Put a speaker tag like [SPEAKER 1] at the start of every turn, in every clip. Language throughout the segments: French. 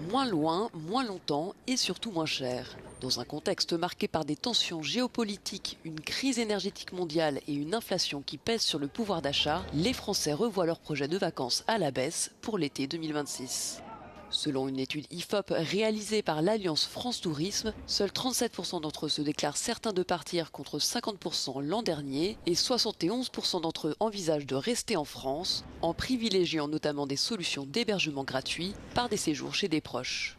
[SPEAKER 1] moins loin, moins longtemps et surtout moins cher. Dans un contexte marqué par des tensions géopolitiques, une crise énergétique mondiale et une inflation qui pèse sur le pouvoir d'achat, les Français revoient leur projet de vacances à la baisse pour l'été 2026. Selon une étude IFOP réalisée par l'Alliance France Tourisme, seuls 37% d'entre eux se déclarent certains de partir contre 50% l'an dernier et 71% d'entre eux envisagent de rester en France, en privilégiant notamment des solutions d'hébergement gratuit par des séjours chez des proches.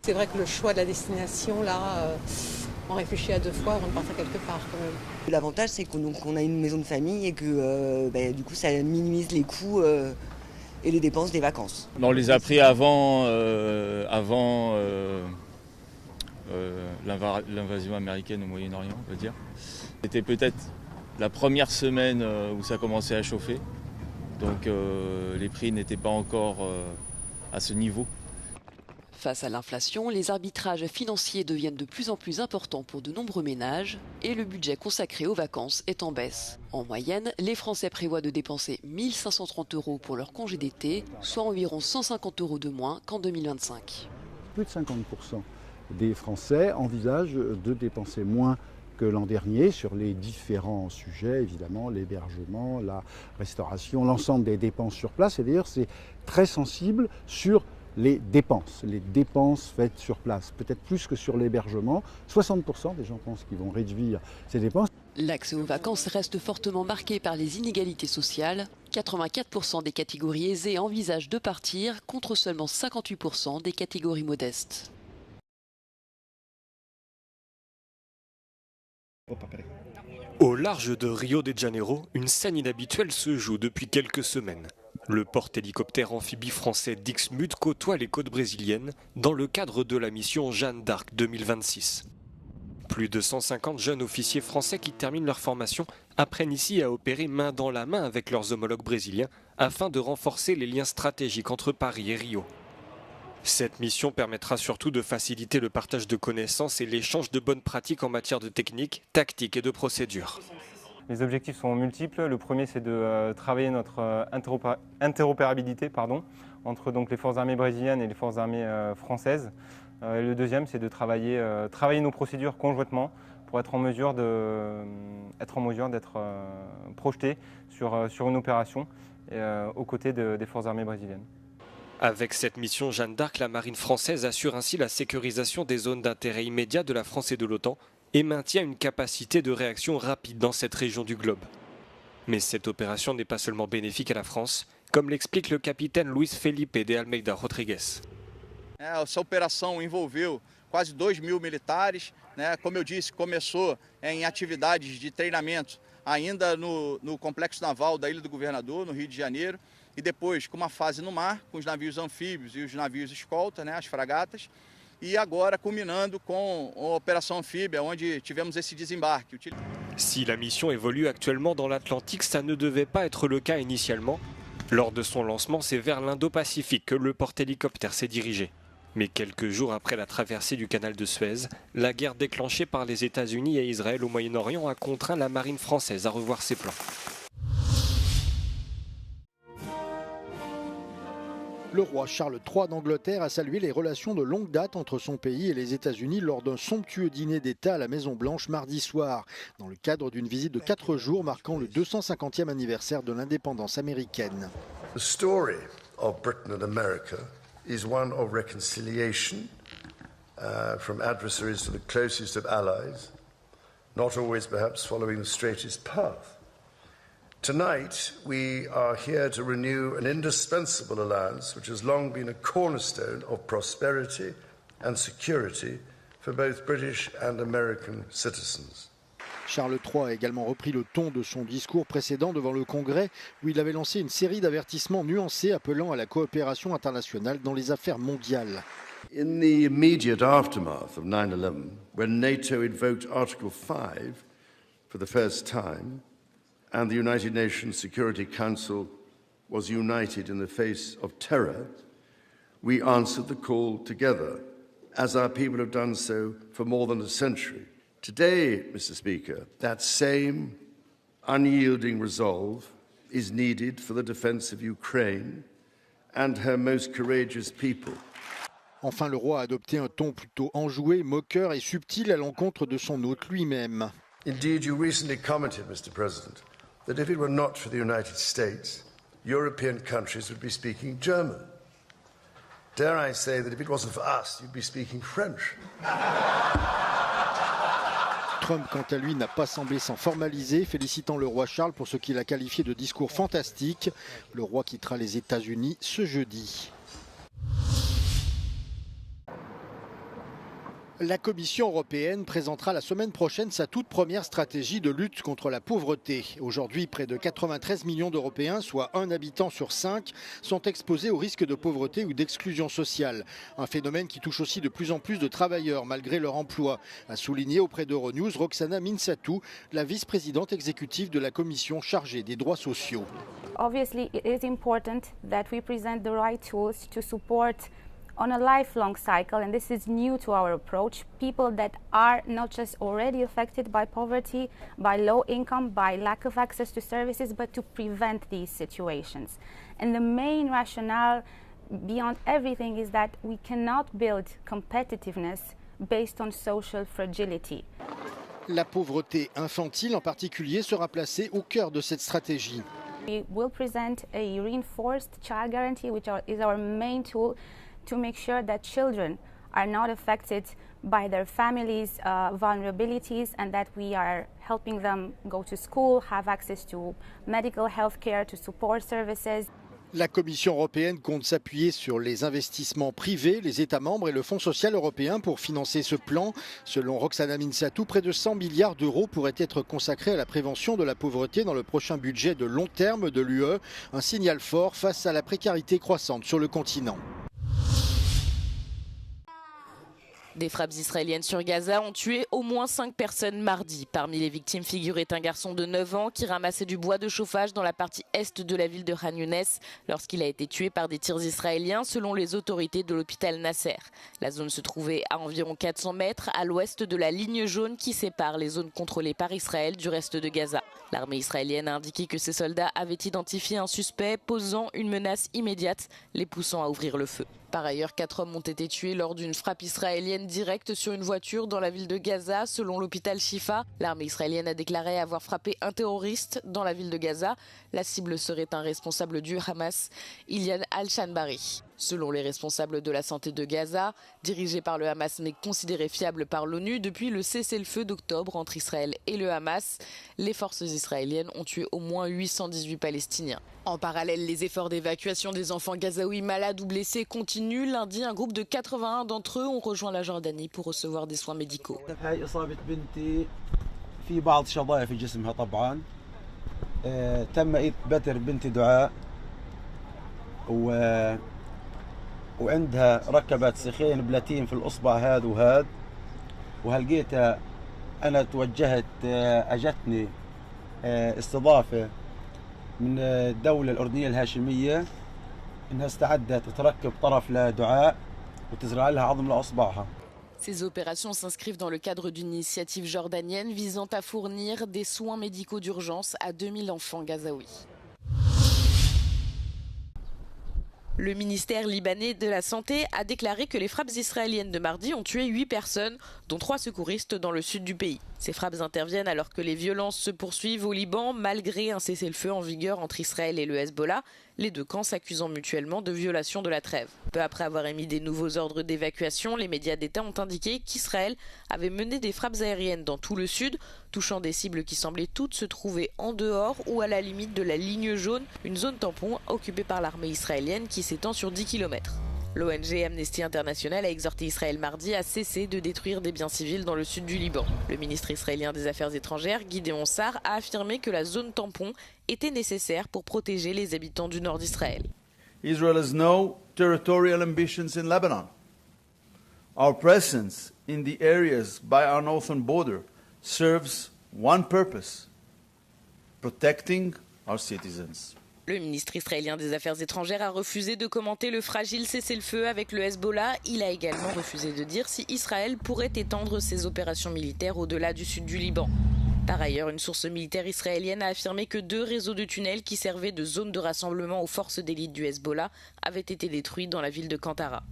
[SPEAKER 2] C'est vrai que le choix de la destination, là, on réfléchit à 2 fois avant de partir quelque part quand même.
[SPEAKER 3] L'avantage, c'est qu'on a une maison de famille et que du coup, ça minimise les coûts et les dépenses des vacances.
[SPEAKER 4] On les a pris avant l'invasion américaine au Moyen-Orient, on va dire. C'était peut-être la première semaine où ça commençait à chauffer, donc les prix n'étaient pas encore à ce niveau.
[SPEAKER 1] Face à l'inflation, les arbitrages financiers deviennent de plus en plus importants pour de nombreux ménages et le budget consacré aux vacances est en baisse. En moyenne, les Français prévoient de dépenser 1 530 € pour leur congé d'été, soit environ 150 € de moins qu'en 2025.
[SPEAKER 5] Plus de 50% des Français envisagent de dépenser moins que l'an dernier sur les différents sujets, évidemment, l'hébergement, la restauration, l'ensemble des dépenses sur place. Et d'ailleurs, c'est très sensible sur les dépenses faites sur place, peut-être plus que sur l'hébergement. 60% des gens pensent qu'ils vont réduire ces dépenses.
[SPEAKER 1] L'accès aux vacances reste fortement marqué par les inégalités sociales. 84% des catégories aisées envisagent de partir, contre seulement 58% des catégories modestes.
[SPEAKER 6] Au large de Rio de Janeiro, une scène inhabituelle se joue depuis quelques semaines. Le porte-hélicoptère amphibie français Dixmude côtoie les côtes brésiliennes dans le cadre de la mission Jeanne d'Arc 2026. Plus de 150 jeunes officiers français qui terminent leur formation apprennent ici à opérer main dans la main avec leurs homologues brésiliens afin de renforcer les liens stratégiques entre Paris et Rio. Cette mission permettra surtout de faciliter le partage de connaissances et l'échange de bonnes pratiques en matière de technique, tactique et de procédures.
[SPEAKER 7] Les objectifs sont multiples. Le premier, c'est de travailler notre interopérabilité entre donc, les forces armées brésiliennes et les forces armées françaises. Et le deuxième, c'est de travailler nos procédures conjointement pour être en mesure d'être projetés sur une opération aux côtés des forces armées brésiliennes.
[SPEAKER 6] Avec cette mission Jeanne d'Arc, la marine française assure ainsi la sécurisation des zones d'intérêt immédiat de la France et de l'OTAN et maintient une capacité de réaction rapide dans cette région du globe. Mais cette opération n'est pas seulement bénéfique à la France, comme l'explique le capitaine Luiz Felipe de Almeida Rodrigues.
[SPEAKER 8] Essa operação envolveu quase 2.000 militares, como eu disse, começou em atividades de treinamento ainda no Complexo Naval da Ilha do Governador, no Rio de Janeiro, e depois com uma fase no mar, com os navios anfíbios e os navios escolta, as fragatas, e agora culminando com a Opération Amphibia, onde tivemos esse desembarque.
[SPEAKER 6] Si la mission évolue actuellement dans l'Atlantique, ça ne devait pas être le cas initialement. Lors de son lancement, c'est vers l'Indo-Pacifique que le porte-hélicoptère s'est dirigé. Mais quelques jours après la traversée du canal de Suez, la guerre déclenchée par les États-Unis et Israël au Moyen-Orient a contraint la marine française à revoir ses plans.
[SPEAKER 9] Le roi Charles III d'Angleterre a salué les relations de longue date entre son pays et les États-Unis lors d'un somptueux dîner d'État à la Maison-Blanche mardi soir, dans le cadre d'une visite de 4 jours marquant le 250e anniversaire de l'indépendance américaine.
[SPEAKER 10] The story of Britain and America is one of reconciliation from adversaries to the closest of allies, not always perhaps following the straightest path. Tonight, we are here to renew an indispensable alliance which has long been a cornerstone of prosperity and security for both British and American citizens.
[SPEAKER 9] Charles III a également repris le ton de son discours précédent devant le Congrès, où il avait lancé une série d'avertissements nuancés appelant à la coopération internationale dans les affaires mondiales.
[SPEAKER 10] In the immediate aftermath of 9/11, when NATO invoked Article 5 for the first time, and the United Nations Security Council was united in the face of terror, we answered the call together, as our people have done so for more than a century. Today, Mr. Speaker, that same unyielding resolve is needed for the defense of Ukraine and her most courageous people.
[SPEAKER 9] Enfin, le roi a adopté un ton plutôt enjoué, moqueur et subtil à l'encontre de son hôte lui-même.
[SPEAKER 10] Indeed, you recently commented, Mr. President, that if it were not for the United States, European countries would be speaking German. Dare I say that if it wasn't for us, you'd be speaking French.
[SPEAKER 9] Trump, quant à lui, n'a pas semblé s'en formaliser, félicitant le roi Charles pour ce qu'il a qualifié de discours fantastique. Le roi quittera les États-Unis ce jeudi. La Commission européenne présentera la semaine prochaine sa toute première stratégie de lutte contre la pauvreté. Aujourd'hui, près de 93 millions d'Européens, soit 1 habitant sur 5, sont exposés au risque de pauvreté ou d'exclusion sociale. Un phénomène qui touche aussi de plus en plus de travailleurs malgré leur emploi, a souligné auprès d'Euronews Roxana Minsatou, la vice-présidente exécutive de la Commission chargée des droits sociaux.
[SPEAKER 11] Obviously, it is important that we present the right tools to support on a lifelong cycle, and this is new to our approach, people that are not just already affected by poverty, by low income, by lack of access to services, but to prevent these situations. And the main rationale beyond everything is that we cannot build competitiveness based on social fragility.
[SPEAKER 9] La pauvreté infantile en particulier sera placée au cœur de cette stratégie.
[SPEAKER 11] We will present a reinforced child guarantee, which is our main tool to make sure that children are not affected by their families' vulnerabilities, and that we are helping them go to school, have access to medical health care, to support services.
[SPEAKER 9] La Commission européenne compte s'appuyer sur les investissements privés, les États membres et le Fonds social européen pour financer ce plan. Selon Roxana Minsatou, près de 100 milliards d'euros pourraient être consacrés à la prévention de la pauvreté dans le prochain budget de long terme de l'UE, un signal fort face à la précarité croissante sur le continent.
[SPEAKER 12] Des frappes israéliennes sur Gaza ont tué au moins 5 personnes mardi. Parmi les victimes figurait un garçon de 9 ans qui ramassait du bois de chauffage dans la partie est de la ville de Khan Younes lorsqu'il a été tué par des tirs israéliens selon les autorités de l'hôpital Nasser. La zone se trouvait à environ 400 mètres à l'ouest de la ligne jaune qui sépare les zones contrôlées par Israël du reste de Gaza. L'armée israélienne a indiqué que ses soldats avaient identifié un suspect posant une menace immédiate, les poussant à ouvrir le feu. Par ailleurs, 4 hommes ont été tués lors d'une frappe israélienne directe sur une voiture dans la ville de Gaza, selon l'hôpital Shifa. L'armée israélienne a déclaré avoir frappé un terroriste dans la ville de Gaza. La cible serait un responsable du Hamas, Ilian Al-Shanbari. Selon les responsables de la santé de Gaza, dirigé par le Hamas mais considéré fiable par l'ONU, depuis le cessez-le-feu d'octobre entre Israël et le Hamas, les forces israéliennes ont tué au moins 818 Palestiniens. En parallèle, les efforts d'évacuation des enfants gazaouis malades ou blessés continuent. Lundi, un groupe de 81 d'entre eux ont rejoint la Jordanie pour recevoir des soins médicaux.
[SPEAKER 13] وعندها ركبت سيخين بلاتين في الأصبع هذا وهذا وهلقيتها أنا توجهت أجتني استضافة من الدولة الأردنية الهاشمية إنها استعدت تركب طرف لدعاء وتزرع لها عظم لأصبعها.
[SPEAKER 12] Ces opérations s'inscrivent dans le cadre d'une initiative jordanienne visant à fournir des soins médicaux d'urgence à 2000 enfants gazaouis. Le ministère libanais de la Santé a déclaré que les frappes israéliennes de mardi ont tué 8 personnes, dont 3 secouristes dans le sud du pays. Ces frappes interviennent alors que les violences se poursuivent au Liban, malgré un cessez-le-feu en vigueur entre Israël et le Hezbollah, les deux camps s'accusant mutuellement de violation de la trêve. Peu après avoir émis des nouveaux ordres d'évacuation, les médias d'État ont indiqué qu'Israël avait mené des frappes aériennes dans tout le sud, touchant des cibles qui semblaient toutes se trouver en dehors ou à la limite de la ligne jaune, une zone tampon occupée par l'armée israélienne qui s'étend sur 10 km. L'ONG Amnesty International a exhorté Israël mardi à cesser de détruire des biens civils dans le sud du Liban. Le ministre israélien des Affaires étrangères, Gideon Sa'ar, a affirmé que la zone tampon était nécessaire pour protéger les habitants du nord d'Israël.
[SPEAKER 14] Israel has no territorial ambitions in Lebanon. Our presence in the areas by our northern border serves one purpose: protecting our citizens.
[SPEAKER 12] Le ministre israélien des Affaires étrangères a refusé de commenter le fragile cessez-le-feu avec le Hezbollah. Il a également refusé de dire si Israël pourrait étendre ses opérations militaires au-delà du sud du Liban. Par ailleurs, une source militaire israélienne a affirmé que 2 réseaux de tunnels qui servaient de zone de rassemblement aux forces d'élite du Hezbollah avaient été détruits dans la ville de Kantara.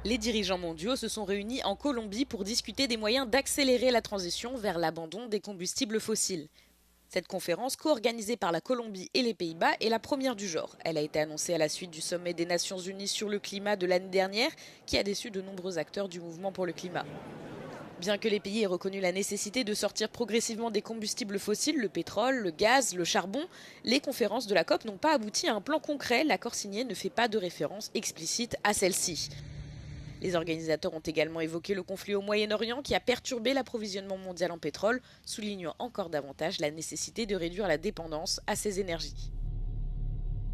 [SPEAKER 12] Les dirigeants mondiaux se sont réunis en Colombie pour discuter des moyens d'accélérer la transition vers l'abandon des combustibles fossiles. Cette conférence, co-organisée par la Colombie et les Pays-Bas, est la première du genre. Elle a été annoncée à la suite du sommet des Nations Unies sur le climat de l'année dernière, qui a déçu de nombreux acteurs du mouvement pour le climat. Bien que les pays aient reconnu la nécessité de sortir progressivement des combustibles fossiles, le pétrole, le gaz, le charbon, les conférences de la COP n'ont pas abouti à un plan concret. L'accord signé ne fait pas de référence explicite à celle-ci. Les organisateurs ont également évoqué le conflit au Moyen-Orient qui a perturbé l'approvisionnement mondial en pétrole, soulignant encore davantage la nécessité de réduire la dépendance à ces énergies.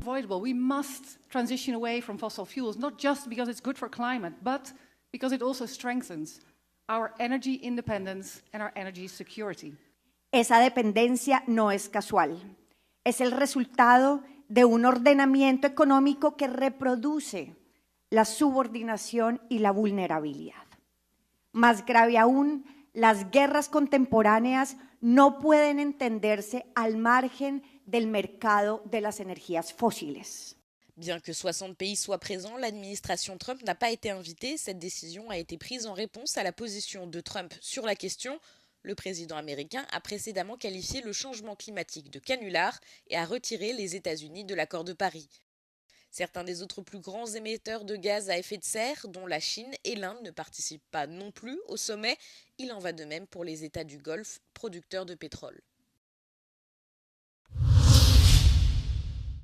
[SPEAKER 15] We must transition away from fossil fuels, not just because it's good for climate, but because it also strengthens our energy independence and our energy security.
[SPEAKER 16] Esa dependencia no es casual. Es el resultado de un ordenamiento económico que reproduce la subordinación y la vulnerabilidad. Más grave aún, las guerras contemporáneas no pueden entenderse al margen del mercado de las energías fósiles.
[SPEAKER 12] Bien que 60 pays soient présents, l'administration Trump n'a pas été invitée. Cette décision a été prise en réponse à la position de Trump sur la question. Le président américain a précédemment qualifié le changement climatique de canular et a retiré les États-Unis de l'accord de Paris. Certains des autres plus grands émetteurs de gaz à effet de serre, dont la Chine et l'Inde, ne participent pas non plus au sommet. Il en va de même pour les États du Golfe, producteurs de pétrole.